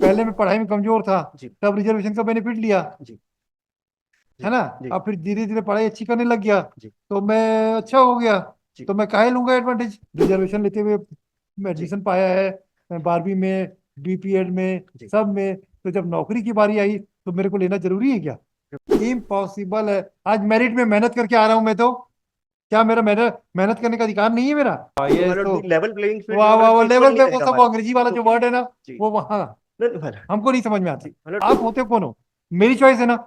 पहले मैं पढ़ाई में कमजोर था, जी तब रिजर्वेशन का बेनिफिट लिया, जी है जी ना। जी अब फिर धीरे धीरे पढ़ाई अच्छी करने लग गया, जी तो मैं अच्छा हो गया। जी तो मैं काहे लूंगा एडवांटेज रिजर्वेशन लेते हुए, मैं जी एडमिशन पाया है 12वीं में, बीपीएड में, जी। सब में। तो जब नौकरी की बारी आई तो मेरे को लेना जरूरी है क्या? इम्पॉसिबल है। आज मेरिट में मेहनत करके आ रहा हूं मैं, तो क्या मेरा मेहनत मेहनत करने का अधिकार नहीं है मेरा? तो ये मतलब तो लेवल प्लेइंग फील्ड जो वाह है वाह मतलब वाह, इक्वल लेवल नहीं पे वो रहेगा सब वो हमारा। अंग्रेजी वाला जो क्योंकि वर्ड है ना, जी वो वहां नहीं नहीं, मतलब हमको नहीं समझ में आती। जी मतलब आप होते कौन हो? मेरी चॉइस है ना।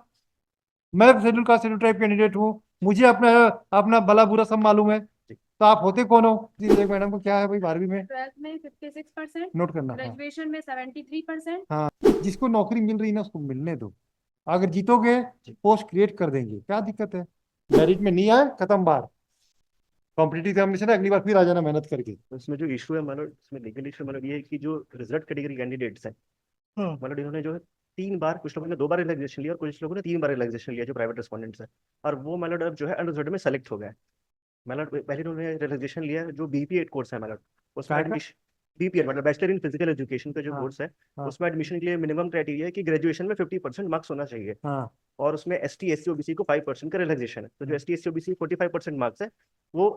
मैं schedule caste schedule tribe candidate हूँ, मुझे अपना अपना भला बुरा सब मालूम है। जी तो आप होते कौन हो? जी, एक मैडम को क्या है भाई, 12वीं में 12th में 56%, नोट करना। हाँ ग्रेजुएशन में 73%। हाँ, जिसको नौकरी मिल रही ना उसको मिलने दो। अगर जीतोगे जी। पोस्ट क्रिएट कर देंगे, क्या दिक्कत है? मेरिट में नहीं आए, खत्म बात। कॉम्पिटिटिव एग्जामिनेशन है, अगली बार फिर आ जाना मेहनत करके। तो इसमें जो इशू है मतलब इसमें लीगल इशू मतलब ये है कि जो रिजर्व कैटेगरी कैंडिडेट्स हैं हाँ। मतलब इन्होंने जो है 3 बार, कुछ लोगों ने 2 बार रिलैक्सेशन लिया और कुछ लोगों ने 3 बार रिलैक्सेशन लिया जो प्राइवेट रिस्पॉन्डेंट्स है। और वो मतलब अब जो है अनरिजर्व में सेलेक्ट हो गए। मतलब पहले उन्होंने रिलैक्सेशन लिया जो बीपीएड कोर्स है मतलब उसमें क्या? एडमिशन, बीपीएड मतलब बैचलर इन फिजिकल एजुकेशन का जो हाँ कोर्स है हाँ उसमें एडमिशन के लिए मिनिमम क्राइटेरिया है कि ग्रेजुएशन में 50% मार्क्स होना चाहिए। हाँ और उसमें S T S C OBC को 5% का रिलैक्सेशन है। तो जो S T S C OBC 45% marks है वो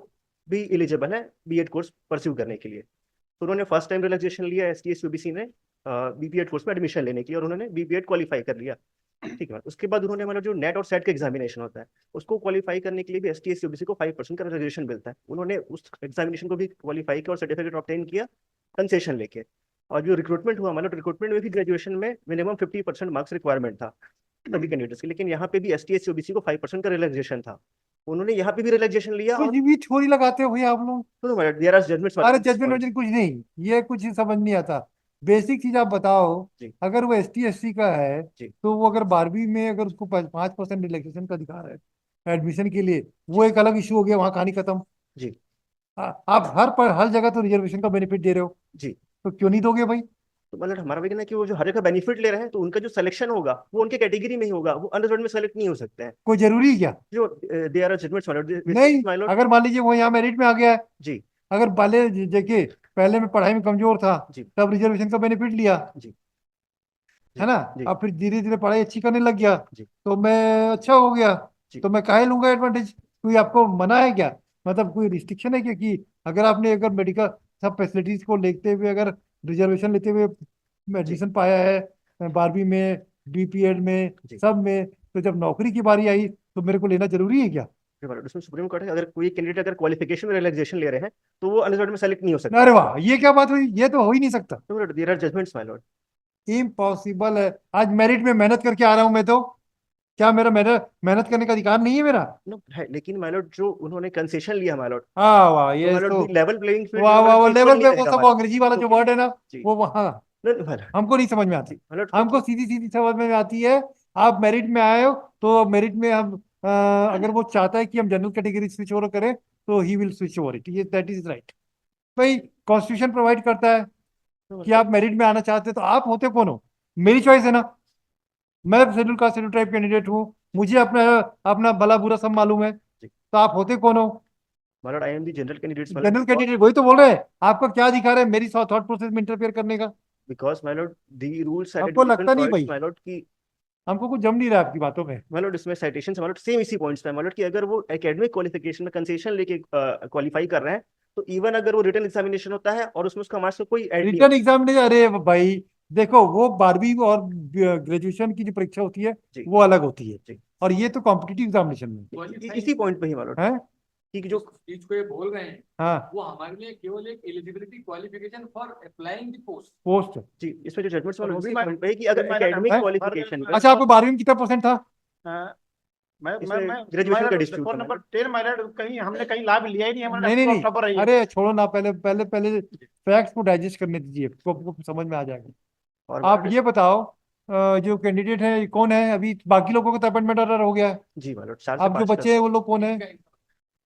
भी एलिजिबल है बीएड कोर्स परस्यू करने के लिए। तो उन्होंने फर्स्ट टाइम रिलैक्सेशन लिया S T S C OBC ने बीपीएड कोर्स में एडमिशन लेने के लिए और उन्होंने बीपीएड क्वालिफाई कर लिया। ठीक है, उसके बाद उन्होंने मतलब जो नेट और सेट का एग्जामिनेशन होता है उसको क्वालिफाई करने के लिए भी S T S C OBC को 5% का रिजर्वेशन मिलता है। उन्होंने उस एग्जामिनेशन को भी क्वालिफाई किया और सर्टिफिकेट ऑब्टेन किया कंसेशन लेके। और जो रिक्रूटमेंट हुआ मतलब रिक्रूटमेंट में भी ग्रेजुएशन में मिनिमम 50% मार्क्स रिक्वायरमेंट था सभी कैंडिडेट्स के। लेकिन यहाँ पे भी S T S C OBC को 5% का रिलैक्सेशन था। उन्होंने यहाँ पे भी रिलैक्सेशन लिया कुछ और भी थोड़ी लगाते हो भाई आप लोग। देयर आर जजमेंट्स अरे दिस जजमेंट पॉइंट। वजमेंट कुछ नहीं, ये कुछ समझ नहीं आता। बेसिक चीज आप बताओ। जी अगर वो ST SC का है, जी तो वो अगर 12वीं में अगर उसको 5% रिलैक्सेशन का अधिकार है एडमिशन के लिए, वो जी एक अलग इशू हो गया, वहां कहानी खत्म। जी आप हर जगह तो रिजर्वेशन का बेनिफिट दे रहे हो, जी। तो क्यों नहीं दोगे भाई? तो मतलब हमारा भी कहना है कि वो जो हर एक का बेनिफिट ले रहे हैं तो उनका जो सिलेक्शन होगा वो उनके कैटेगरी में ही होगा, वो अनरिजर्व में सेलेक्ट नहीं हो सकते हैं। कोई जरूरी है क्या? जो दे आर जजमेंट्स नहीं। My Lord. अगर मान लीजिए वो यहाँ मेरिट में आ गया है, जी अगर पहले देखिए, पहले मैं पढ़ाई में कमजोर था, जी तब रिजर्वेशन का बेनिफिट लिया, जी है जी ना। जी अब फिर धीरे धीरे पढ़ाई अच्छी करने लग गया, जी तो मैं अच्छा हो गया। जी तो मैं काहे लूंगा एडवांटेज? कोई आपको मना है क्या? मतलब कोई रिस्ट्रिक्शन है क्या कि अगर आपने अगर मेडिकल सब फैसिलिटीज को लेते हुए अगर रिजर्वेशन लेते हुए जी एडमिशन पाया है 12वीं में, बीपीएड में, जी। सब में, तो जब नौकरी की बारी आई तो मेरे को लेना जरूरी है क्या? माय लॉर्ड, उसमें सुप्रीम कोर्ट है अगर कोई कैंडिडेट अगर क्वालिफिकेशन में रिलैक्सेशन ले रहे हैं तो वो अनरिजर्व में सेलेक्ट नहीं हो सकता अरे है। वाह, ये क्या बात हुई? ये तो हो ही नहीं सकता। तो there are judgments my lord. Impossible है। आज मेरिट में मेहनत करके आ रहा हूं मैं, तो क्या मेरा मेहनत मेहनत करने का अधिकार नहीं है मेरा? नो है, लेकिन माय लॉर्ड जो उन्होंने कंसेशन लिया माय लॉर्ड, हाँ वाह, तो ये माय लॉर्ड तो लेवल प्लेइंग फील्ड जो वाह है वाह मतलब वाह, इक्वल लेवल नहीं पे वो रहेगा सब हमारा। अंग्रेजी वाला जो क्योंकि वर्ड है ना, जी वो वहाँ नहीं माय लॉर्ड। हमको नहीं समझ में आती। जी माय लॉर्ड हमको क्योंकि सीधी सीधी समझ में आती है। आप मेरिट में आए हो, तो मेरिट में हम अगर वो चाहता है कि हम जनरल कैटेगरी स्विच ओवर करें, तो he will switch over it, ये दैट इज राइट। भाई कॉन्स्टिट्यूशन प्रोवाइड करता है कि आप मेरिट में आना चाहते हैं, तो आप होते कौन हो? मेरी चॉइस है ना। मैं schedule caste schedule tribe candidate हूँ, मुझे अपना अपना भला बुरा सब मालूम है। जी तो आप होते कौन हो? My Lord I am the general candidates my Lord general candidate, वही तो बोल रहे हैं। आपका क्या अधिकार है मेरी थॉट प्रोसेस में इंटरफेयर करने का? Because my lord the rules at हमको डिफरेंट लगता नहीं पॉइंट्स भाई, माय लॉर्ड की। हमको कुछ जम नहीं रहा है आपकी बातों में। माय लॉर्ड इसमें साइटेशन माय लॉर्ड सेम इसी पॉइंट्स पे माय लॉर्ड कि अगर वो एकेडमिक क्वालिफिकेशन में कंसेशन लेके क्वालिफाई कर रहे हैं तो इवन अगर वो रिटन एग्जामिनेशन होता है और उसमें उसका मार्क्स कोई ऐड नहीं रिटर्न होता। एग्जाम नहीं, अरे भाई देखो, वो 12वीं और ग्रेजुएशन की जो परीक्षा होती है जी वो अलग होती है, जी। और ये तो कॉम्पिटिटिव एग्जामिनेशन में इसी पॉइंट पे ही माय लॉर्ड है। कि जो जिस चीज को ये बोल रहे हैं हाँ, वो हमारे लिए केवल एक eligibility qualification for applying the post. Post. जी इसमें जो जजमेंट्स और वाला वो उसी भी पॉइंट पे है कि भी अगर मैंने एकेडमिक है? क्वालिफिकेशन पे अच्छा, आपको 12वीं में कितना परसेंट था? हाँ, मैं इसमें ग्रेजुएशन का मेरिट डिस्प्यूट फोन है नंबर मैंने। 10 मेरिट कहीं हमने कहीं लाभ लिया ही नहीं, हमारा नहीं नहीं नहीं, टॉपर रही है। अरे छोड़ो ना, पहले पहले पहले फैक्ट्स को डाइजेस्ट करने दीजिए, को समझ में आ जाएगा। और आप मैंने ये बताओ, जो कैंडिडेट है ये कौन है? अभी बाकी लोगों का तो अपॉइंटमेंट ऑर्डर हो गया है। जी मैम 4 से अब जो 5 बच्चे हैं वो लोग कौन है?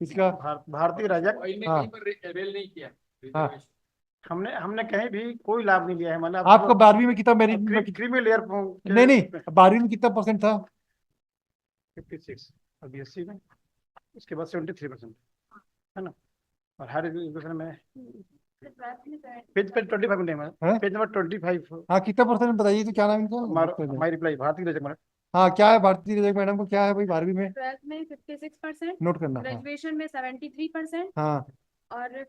इसका भारतीय राजक। ऑयल ने हाँ कहीं पर अवेल नहीं किया हाँ। रिजर्वेशन। हमने हमने कहीं भी कोई लाभ नहीं लिया है, मतलब आपका 12वीं में कितना मेरिट में क्रीमी लेयर नहीं के नहीं, उसमें 12वीं में कितना परसेंट था? 56 और BSc में, उसके बाद 73% है ना। और हायर एजुकेशन में 12th में 70 पेज पेज 25 नहीं हैं? Madam, page number 25। हाँ कितना परसेंट बताइए तो, क्या नाम इनका? हमारी रिप्लाई भारतीय रजक मैडम। हाँ क्या है भारती रजक मैडम को, क्या है भाई 12वीं में? 12th में 56%, नोट करना। हाँ ग्रेजुएशन में 73% हाँ और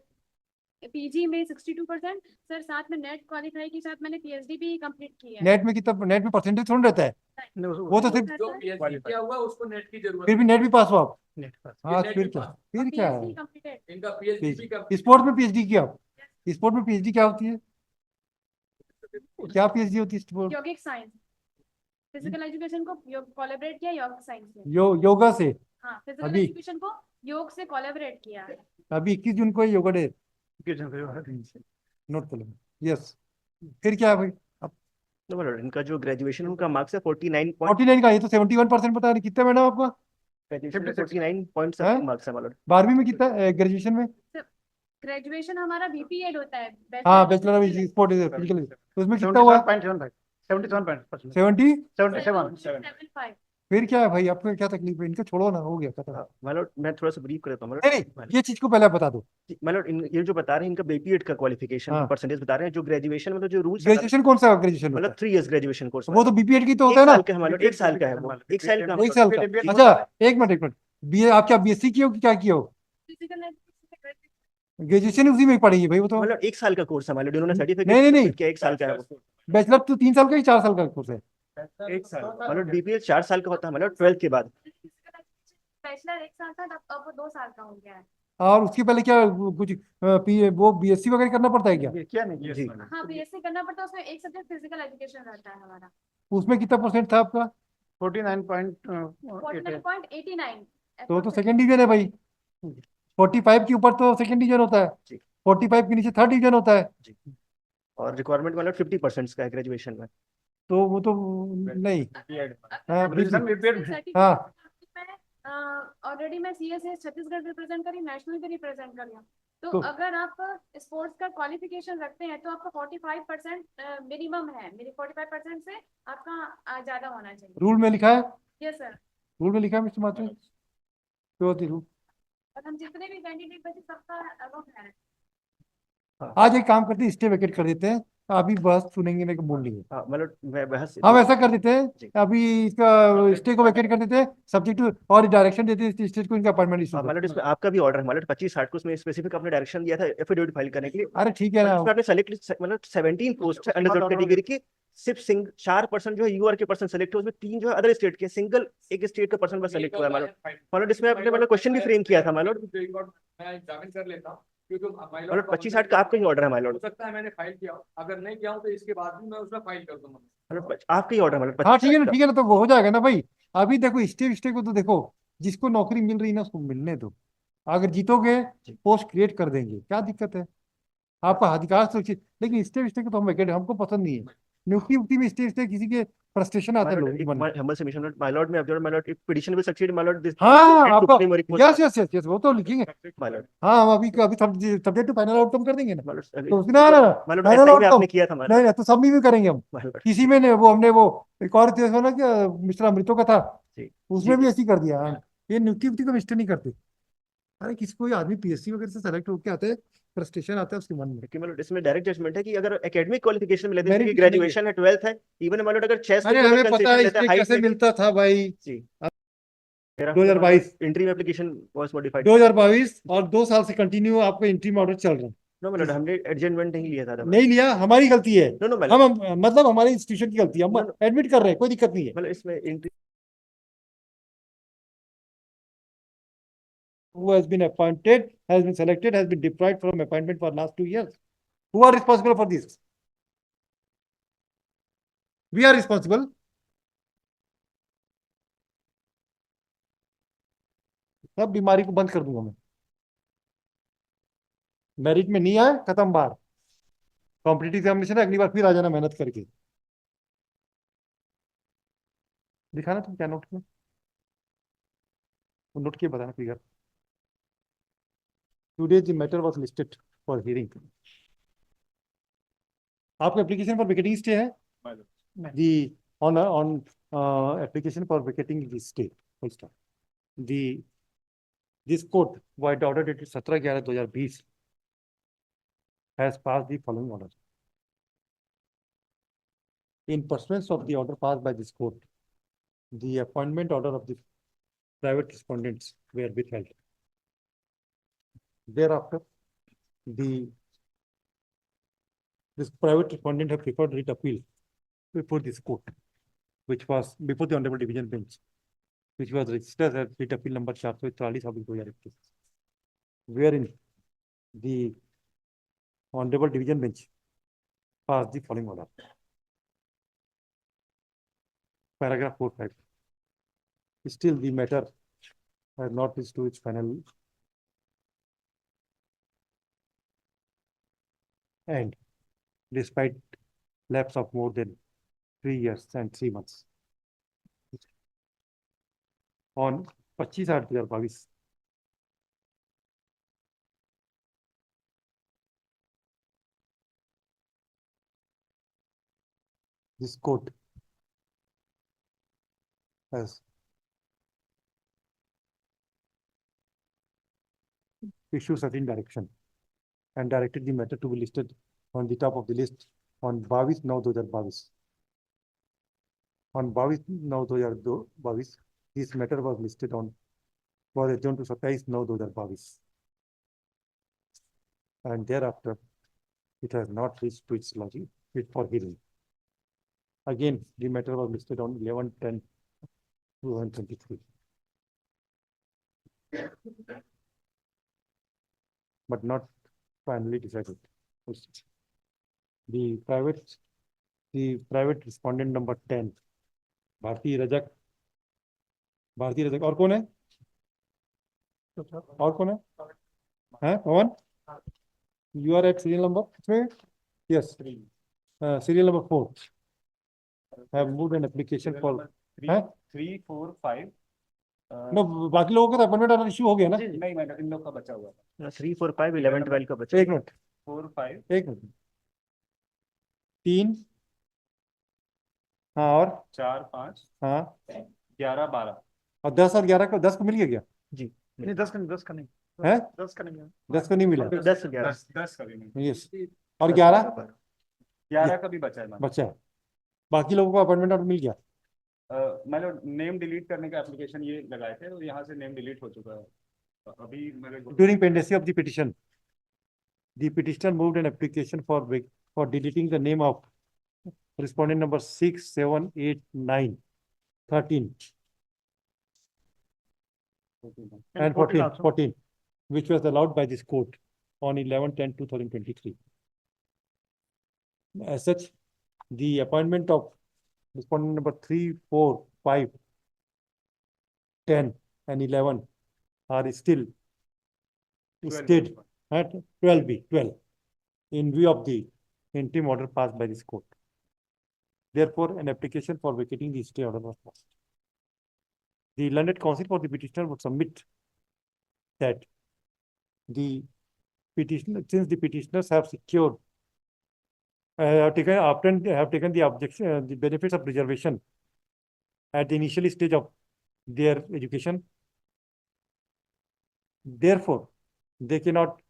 पीजी में 62%। सर साथ में नेट क्वालिफाई के साथ मैंने पीएचडी भी कंप्लीट की है। नेट में कितना, नेट में परसेंटेज थोड़ा रहता है, नहीं, वो तो सिर्फ, जो PhD किया हुआ उसको नेट की जरूरत फिर भी नेट भी पास हो आप। नेट पास। हाँ नेट फिर भी क्या, पास। फिर क्या है? PhD completed. है। इनका PhD भी कर स्पोर्ट्स में पीएचडी किया? स्पोर्ट में पीएचडी क्या होती है? क्या पीएचडी होती है स्पोर्ट? यौगिक साइंस, फिजिकल एजुकेशन को कोलैबोरेट किया यौगिक साइंस से। योगा से? हाँ, फिजिकल अभी? एजुकेशन को योग से कोलैबोरेट किया है। अभी 21 जून को है योगा डे, नोट कर लेंगे। यस, फिर क्या है भाई? अब नो मैडम, इनका जो ग्रेजुएशन उनका मार्क्स है 49 49 का, ये तो 71% बता रहे, कितना मैडम आपका? ग्रेजुएशन में 56 49 पॉइंट हैं? समथिंग मार्क्स है मैडम। 12वीं में कितना, ग्रेजुएशन में? ग्रेजुएशन हमारा बीपीएड होता है, हाँ बैचलर ऑफ स्पोर्ट फिजिकल, तो उसमें कितना हुआ? 77.75 77%। 70? 77 75। फिर क्या है भाई, आपको क्या तकलीफ है? इनका छोड़ो ना, हो गया खत्म। मैडम मैं थोड़ा सा ब्रीफ कर देता हूँ नहीं मैडम। नहीं, ये चीज को पहले आप बता दो। मैडम ये जो बता रहे हैं इनका बीपीएड का क्वालिफिकेशन हाँ। परसेंटेज बता रहे हैं, जो ग्रेजुएशन में तो जो रूल्स ग्रेजुएशन कौन सा ग्रेजुएशन होता मतलब है? 3 इयर्स ग्रेजुएशन कोर्स वो तो बीपीएड की तो एक होता है ना। साल का है मैडम, एक साल का है वो, एक साल का। एक साल का? BPED अच्छा एक मिनट एक मिनट, बी आप क्या बीएससी किए हो कि क्या किए हो? फिजिकल एजुकेशन ग्रेजुएशन उसी में पढ़ेगी भाई वो तो। मतलब एक साल का कोर्स है मैडम, इन्होंने नहीं, सर्टिफिकेट नहीं। किया, एक साल का है वो। बैचलर तो 3 साल का ही 4 साल का कोर्स है? एक साल मतलब बीपीएड 4 साल का होता है मतलब 12th के बाद। बैचलर 1 साल था, अब वो 2 साल का हो गया है। और उसके पहले क्या कुछ वो बीएससी वगैरह करना पड़ता है क्या? क्या नहीं जी हाँ, बीएससी करना पड़ता है, उसमें एक सब्जेक्ट फिजिकल एजुकेशन रहता है हमारा। उसमें कितना परसेंट था आपका? 49.8 49.89। तो सेकंड डिवीजन है भाई। 45 के ऊपर तो सेकंड डिवीजन होता है, जी 45 के नीचे थर्ड डिवीजन होता है। जी। और रिक्वायरमेंट मतलब 50% का है ग्रेजुएशन में। तो वो तो नहीं। हाँ ग्रेजुएशन बिल्कुल। बीपीएड हाँ ऑलरेडी मैं सीएसएस छत्तीसगढ़ रिप्रेजेंट करी, नेशनल भी रिप्रेजेंट कर लिया। तो तो अगर आप स्पोर्ट्स का क्वालिफिकेशन रखते हैं तो आपका 45% मिनिमम है। मेरी 45% से आपका ज्यादा होना चाहिए। रूल में लिखा है, यस सर। रूल में लिखा है मिस्टर माथुर, क्यों होती रूल? और हम जितने भी कैंडिडेट बचे सबका अलग है। आज एक काम करते हैं, स्टे वेकेट कर देते हैं, अभी बहस सुनेंगे नहीं बोल रही है। हाँ मतलब मैं बहस हम ऐसा कर देते हैं, जी। अभी इसका स्टे को वेकेट कर देते हैं, सब्जेक्ट और डायरेक्शन देते हैं स्टेट को, इनका अपॉइंटमेंट इशू। मतलब इसमें आपका भी ऑर्डर है मतलब 25/60 को उसमें स्पेसिफिक आपने डायरेक्शन दिया था एफिडेविट फाइल करने के लिए। अरे ठीक है ना, इसमें आपने सेलेक्ट मतलब 17 पोस्ट है अंडर कैटेगरी की, सिर्फ 4% जो है यूआर के पर्सन सेलेक्ट हुए, उसमें 3 जो है अदर स्टेट के, सिंगल एक स्टेट का पर्सन बस सेलेक्ट हुआ है मतलब इसमें आपने मतलब क्वेश्चन भी फ्रेम किया था मतलब मैं एग्जामिन कर लेता हूँ क्योंकि मतलब 25/60 का आपका ही ऑर्डर है हो मतलब सकता है मैंने फाइल किया हो, अगर नहीं किया हूं तो इसके बाद भी मैं उसमें फाइल कर दूंगा। आपका ही ऑर्डर मतलब हाँ ठीक है ना, 25/60 ठीक है ना, तो वो हो जाएगा ना भाई। अभी देखो स्टे को तो देखो, जिसको नौकरी मिल रही है ना उसको मिलने दो, अगर जीतोगे पोस्ट क्रिएट कर देंगे, क्या दिक्कत है? आपका अधिकार सुरक्षित, लेकिन स्टे को तो हम वेकेट, हमको पसंद नहीं है। नियुक्ति उक्ति में स्टे किसी के फ्रस्ट्रेशन आते हैं लोगों के मन में। हम्बल सबमिशन माय लॉर्ड में observe my Lord if petition will succeed my Lord this हाँ आपका, supreme request yes yes yes yes, वो तो लिखेंगे। माय लॉर्ड हाँ हम अभी अभी सब्जेक्ट टू फाइनल आउटकम कर देंगे ना, तो उसमें ना मतलब फाइनल एसआई में आउटकम आपने किया था नहीं नहीं, तो सब में भी करेंगे हम। माय लॉर्ड किसी में नहीं, वो हमने वो एक और केस हो ना क्या मिस्टर अमृतो का था, जी उसमें जी भी ऐसे ही कर दिया। हाँ, ये नियुक्ति उक्ति को मिस्टर नहीं करते। अरे किसी कोई आदमी पीएससी वगैरह से सेलेक्ट होके आते हैं, फ्रस्ट्रेशन आता है उसके मन में। कि मतलब इसमें डायरेक्ट जजमेंट है कि अगर एकेडमिक क्वालिफिकेशन मिले, जैसे Merit कि नहीं है। ग्रेजुएशन है 12th है, इवन मतलब अगर चेस्ट अरे हमें पता है इसमें कैसे मिलता था भाई। जी 2022 एंट्री में एप्लीकेशन वाज मॉडिफाइड 2022 और 2 साल से कंटिन्यू आपका एंट्री में ऑर्डर चल रहा है। नो मतलब हमने एडजमेंट नहीं लिया था नहीं लिया, हमारी गलती है। नो नो हम मतलब हमारे इंस्टीट्यूशन की गलती है, हम No, एडमिट कर रहे हैं, कोई दिक्कत नहीं है। मतलब इसमें entry Who has been appointed, has been selected, has been deprived from appointment for last 2 years. Who are responsible for this? We are responsible. सब बीमारी को बंद कर दूंगा मैं। मेरिट में नहीं आए, खत्म बार। कॉम्पिटिटिव एग्जामिनेशन है, अगली बार फिर आ जाना मेहनत करके। दिखाना तुम क्या नोट किया, वो नोट किए बताना figure. Today the matter was listed for hearing. आपका एप्लीकेशन फॉर विकेटिंग स्टे है? The on application for vacating the stay full stop. The this court vide order dated 17/11/2020 has passed the following order. In pursuance of the order passed by this court, the appointment order of the private respondents were withheld. Thereafter, this private respondent have preferred writ appeal before this court, which was before the Honorable Division Bench, which was registered as writ appeal number 440/2021, wherein the Honorable Division Bench passed the following order. Paragraph 4.5. Still, the matter has not reached to its final end, despite lapse of more than 3 years and 3 months. On 25/8/2022, this court has issued certain direction and directed the matter to be listed on the top of the list on 22/9/2022. On 22/9/2022, this matter was listed on, was adjourned to 27/9/2022. And thereafter, it has not reached to its logic for hearing. Again, the matter was listed on 11/10/2023. But not finally decided. The private respondent number 10, Bharti Rajak. और कौन है? और कौन है? हैं? Pawan? You are at serial number? Yes. Serial number 4. Have moved an application for 3, 4, 5. No, बाकी लोगों का तो अपॉइंटमेंट ऑर्डर इशू हो गया ना? नहीं मैडम, इन लोग का बचा हुआ है 3, 4, 5, 11, 12 का बचा। एक मिनट, 4, 5, एक मिनट। 3, हाँ, और 4, 5, हाँ, 11, 12। और 10 और 11 को 10 को मिल गया? नहीं 10 का नहीं, 10 का नहीं, है 10 का नहीं है। 10 को नहीं मिला। 10, 11 10 का भी नहीं, यस, और 11 11 का भी बचा है मैडम। बचा है। बाकी लोगों को अपॉइंटमेंट ऑर्डर मिल गया? मैंने नेम डिलीट करने का एप्लीकेशन ये लगाए थे और यहाँ से नेम डिलीट हो चुका है अभी मेरे। During pendency of the petition, the petitioner moved an application for deleting the name of respondent number 6, 7, 8, 9, 13, and 14, also. 14, which was allowed by this court on 11/10/2023. As such, the appointment of respondent number 3, 4, 5, 10, and 11 are still stayed at 12 in view of the interim order passed by this court. Therefore, an application for vacating the stay order was passed. The learned counsel for the petitioner would submit that the petitioner, since the petitioners have secured, have taken the objection, the benefits of reservation at the initial stage of their education, therefore, they cannot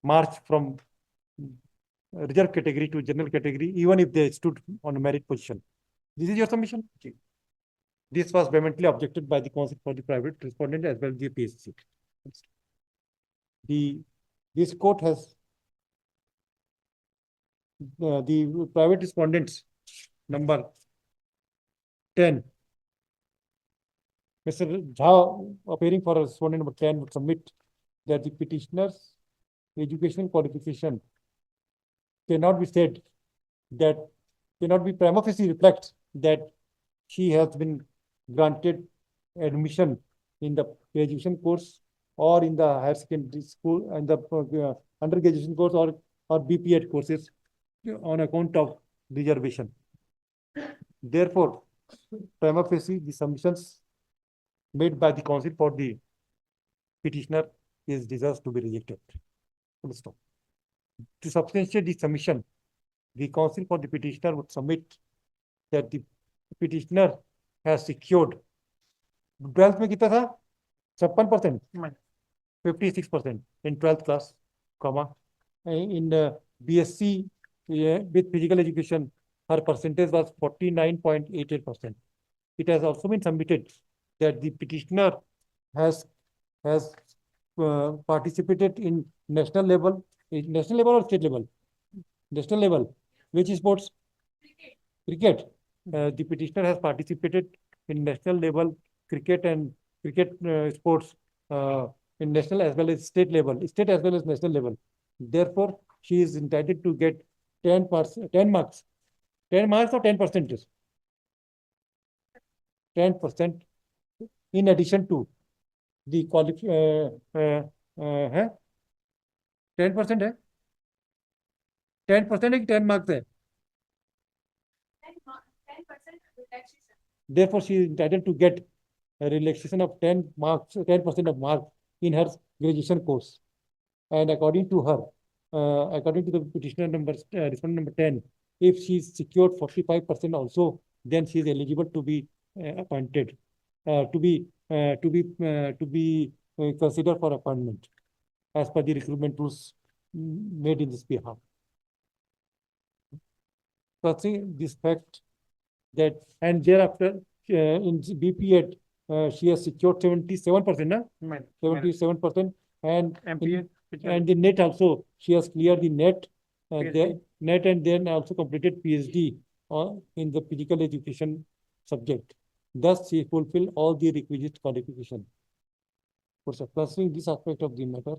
march from reserved category to general category, even if they stood on a merit position. This is your submission? This was vehemently objected by the counsel for the private respondent as well as the PSC. This court has the private respondents number 10, Mr. Jha, appearing for respondent number 10, would submit that the petitioner's educational qualification cannot be said that cannot be prima facie reflect that she has been granted admission in the graduation course or in the higher secondary school and the undergraduation course or BPEd courses on account of reservation. Therefore, prima facie, the submissions made by the counsel for the petitioner is deserves to be rejected. To substantiate the submission, the counsel for the petitioner would submit that the petitioner has secured 12th में कितना था? 56%, 56% in 12th class, comma in BSc with physical education, her percentage was 49.88%. It has also been submitted that the petitioner has participated in national level or state level? National level. Which sports? Cricket. The petitioner has participated in national level cricket and cricket sports in national as well as state level, state as well as national level. Therefore, she is entitled to get 10 marks, 10 marks or 10%? 10% in addition to the है 10% है 10% है कि 10 marks है 10% relaxation. Therefore, she is entitled to get a relaxation of 10 marks, 10% of marks in her graduation course. And according to her, according to the petitioner respondent number 10, if she is secured 45% also, then she is eligible to be appointed, to be considered for appointment as per the recruitment rules made in this behalf. Considering this fact that, and thereafter in BP she has secured 77%, na? 77%, and MPA, and the net also she has cleared the net, PhD. net, and then also completed PhD in the physical education subject. Thus, she fulfilled all the requisite qualification. For considering this aspect of the matter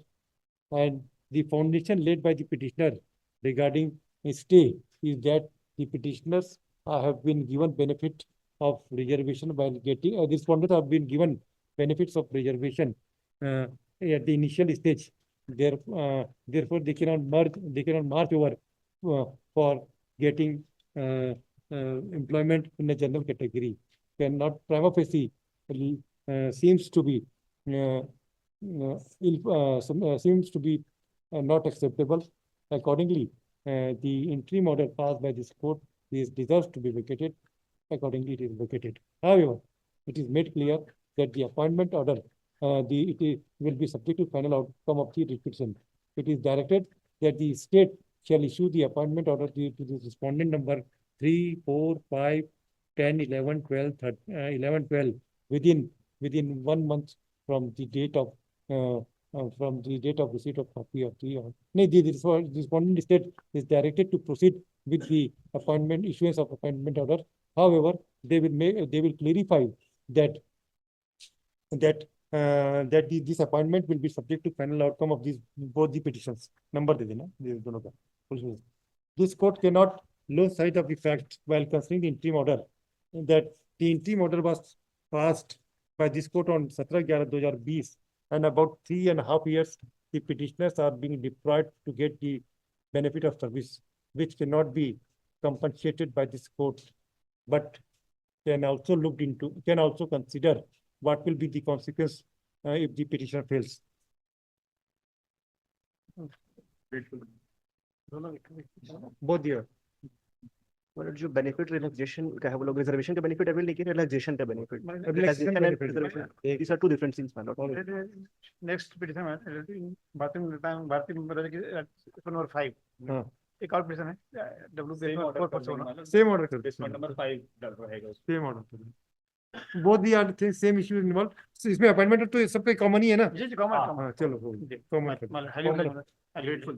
and the foundation laid by the petitioner regarding a stay is that the petitioners have been given benefit of reservation while getting the respondents have been given benefits of reservation at the initial stage. Therefore, they cannot march over for getting employment in a general category. Cannot prima facie seems to be not acceptable. Accordingly, the interim order passed by this court deserves to be vacated. Accordingly, it is vacated. However, it is made clear that the appointment order will be subject to final outcome of the requisition. It is directed that the state shall issue the appointment order to the respondent number 3, 4, 5, 10, 11, 12, 11, 12 within 1 month from the date of receipt of copy of the respondent state is directed to proceed with the issuance of appointment order. However, they will clarify that this appointment will be subject to final outcome of both the petitions. Number दे देना दोनों का. This court cannot lose sight of the fact while considering the interim order that the interim order was passed by this court on 17/11/2020, and about 3.5 years the petitioners are being deprived to get the benefit of service, which cannot be compensated by this court, but can also consider what will be the consequence if the petitioner fails. Both here. मतलब जो benefit relaxation का है वो लोग reservation का benefit avail नहीं किए, relaxation का benefit. Relaxation benefit. These are two different things, my lord. Next petition है भारतीय नंबर 5. हाँ. एक और पिटीशन है W4 Same order कर. नंबर 5 डल रहेगा. Same order कर. Both the are same issue involved. So इसमें appointment तो सब पे कॉमन ही है ना? जी कॉमन हाँ चलो common. Highly grateful.